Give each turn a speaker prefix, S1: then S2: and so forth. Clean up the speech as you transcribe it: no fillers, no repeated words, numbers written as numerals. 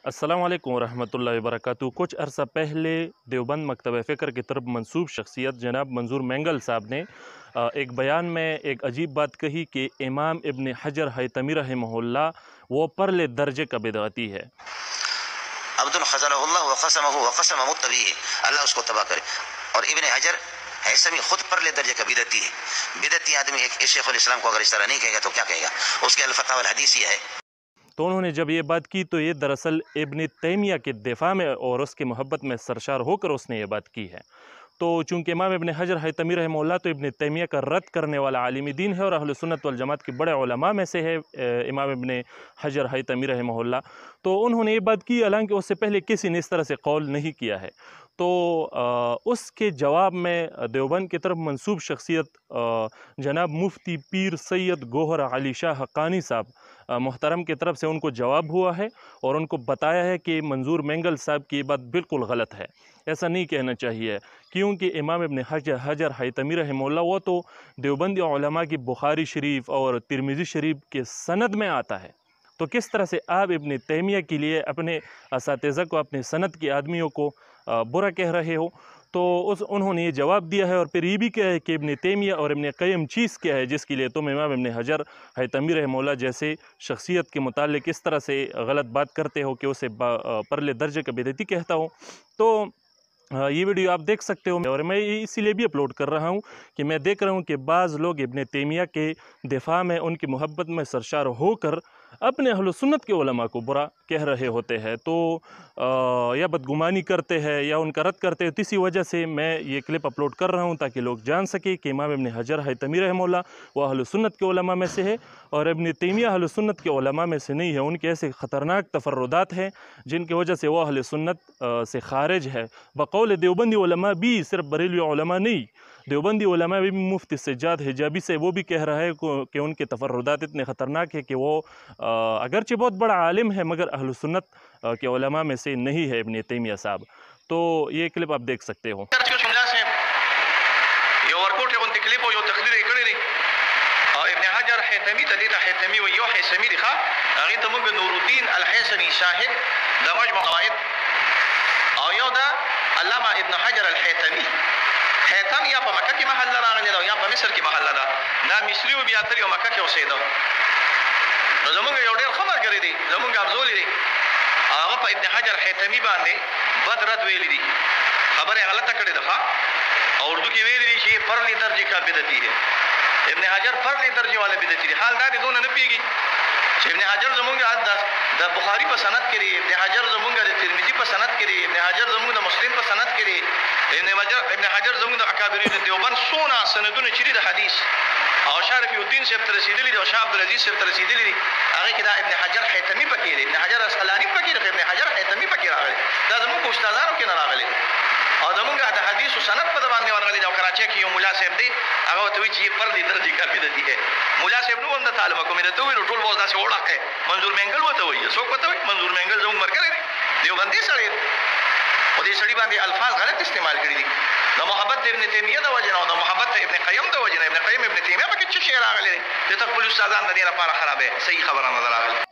S1: अस्सलाम वालेकुम रहमतुल्लाहि व बरकातुहू। कुछ अरसा पहले देवबंद मकतब फ़िक्र की तरफ मंसूब शख्सियत जनाब मंजूर मैंगल साहब ने एक बयान में एक अजीब बात कही कि इमाम इब्न हजर हैतमी रहमहुल्लाह वो परले दर्जे का बिदअती है।
S2: अब्दुल खज़लहुल्लाह व क़समहु व क़सम मुत्तबी, अल्लाह उसको तबाह करे। और इब्न हजर हैसमी खुद परले दर्जे का बिदअती है। बिदअती आदमी एक शेखुल इस्लाम को अगर इस तरह नहीं कहेगा तो क्या कहेगा? उसके अल-फ़तावा वल-हदीस ये है।
S1: तो उन्होंने जब ये बात की तो ये दरअसल इब्न तैमिया के दिफा में और उसकी मोहब्बत में सरशार होकर उसने ये बात की है। तो चूँकि इमाम इब्न हजर हैतमी रहमहुल्लाह तो इब्न तैमिया का रद्द करने वाला आलिम दीन है और अहले सुन्नत वल जमात के बड़े उलमा में से है इमाम इब्न हजर हैतमी रहमहुल्लाह। तो उन्होंने ये बात की, हालांकि उससे पहले किसी ने इस तरह से कौल नहीं किया है। तो उसके जवाब में देवबंद की तरफ मंसूब शख्सियत जनाब मुफ्ती पीर सैयद गोहर अली शाह हक्कानी साहब मोहतरम की तरफ से उनको जवाब हुआ है और उनको बताया है कि मंजूर मैंगल साहब की बात बिल्कुल गलत है, ऐसा नहीं कहना चाहिए, क्योंकि इमाम इब्न हजर हैतमी रहमहुल्लाह वो तो देवबंदी उलमा की बुखारी शरीफ और तिरमिज़ी शरीफ के सनद में आता है। तो किस तरह से आप इब्न तैमिया के लिए अपने असातिज़ा को, अपने सनद के आदमियों को बुरा कह रहे हो? तो उन्होंने ये जवाब दिया है और फिर ये भी कहा है कि इब्न तैमिया और इब्न क़य्यम चीज़ क्या है जिसके लिए तुम इमाम इब्न हजर हैतमी रहमहुल्लाह जैसे शख्सियत के मुतालिक इस तरह से गलत बात करते हो कि उसे परले दर्जे का बिदअती कहता हो। तो ये वीडियो आप देख सकते हो और मैं इसीलिए भी अपलोड कर रहा हूँ कि मैं देख रहा हूँ कि बाज़ लोग इब्न तैमिया के दिफा में, उनकी मोहब्बत में सरशार होकर अपने अहले सुन्नत के उलमा को बुरा कह रहे होते हैं, तो या बदगुमानी करते हैं या उनका रद्द करते हैं। तो इसी वजह से मैं ये क्लिप अपलोड कर रहा हूँ ताकि लोग जान सकें कि इमाम इब्न हजर हैतमी रहमहुल्लाह वो अहले सुन्नत के उलमा में से है और इब्न तैमिया अहले सुन्नत के उलमा में से नहीं है। उनके ऐसे ख़तरनाक तफर्रुदात हैं जिनकी वजह से वो अहले सुन्नत से खारिज है। बक़ौल देवबंदी उलमा भी, सिर्फ बरेलवी उलमा नहीं, देवबंदी उलमा भी मुफ्ती सज्जाद हिजाबी से वो भी कह रहा है कि उनके तफर्रुदात इतने ख़तरनाक है कि वो अगरचे बहुत बड़ा आलिम है मगर अहले सुन्नत के उलमा में से नहीं है इब्न तैमिया साहब। तो ये क्लिप आप देख सकते हो।
S3: ابن حجر حيثمي تديت حيثمي ويو حيثمي دخا غيت مونږ نور الدين الحيثمي شاهد د مجمع قواعد او یو دا علامه ابن حجر الحيثمي حيثم یا په مکه کې محل راغلی دا یا په مصر کې محل دا مصری او بیا تر یو مکه کې اوسېدو. نو زمونږ یو ډېر خبر کړی دی، زمونږ ابزولې دی هغه په ابن حجر حيثمي باندې بد رد ویلی دی، خبره غلطه کړې ده او اردو کې ویلی دی چې پرلی درجه کا بدعتي ہے. ابن حجر فرلی درجه والا بدعتي دی. حال دا دې دونه نه پیږي چې ابن حجر زمونږ د بخاری په سند کې دی، ابن حجر زمونږ د ترمذی په سند کې دی، ابن حجر زمونږ د مسلم په سند کې دی، ابن حجر زمونږ د اکابرین دیوبند سونه سندونه چې د حدیث او شارف الدین صاحب ته رسیدلی دی او شاه عبدالعزیز صاحب ته رسیدلی دی، هغه کې دا ابن حجر حیتمی پکې دی، ابن حجر اسقلانی پکې دی، ابن حجر حیتمی پکې راغلی. دا زمونږ استادانو کې نه راغلی او زمونږ د حدیث او سند په باندې ورغلی. دا کراچۍ کې یو مولا صاحب دی، هغه ته وی چې فرد درجه کا بدعتي ہے. مولا صاحب نو هم د طالب کوم ته وی ټول وځه چې وړه منظور مینګل وته وی څوک وته وی منظور مینګل زموږ مرګره دی دیوبندي سړی او دې سړی باندې الفاظ غلط استعمال کړی دي. د محبت ابن تیمیه د وجه نه او د محبت ابن قیم د وجه نه ابن قیم ابن تیمیه پکې څه شی راغلی دی ته خپل استادان د دې لپاره خرابې صحیح خبره نه راغلی.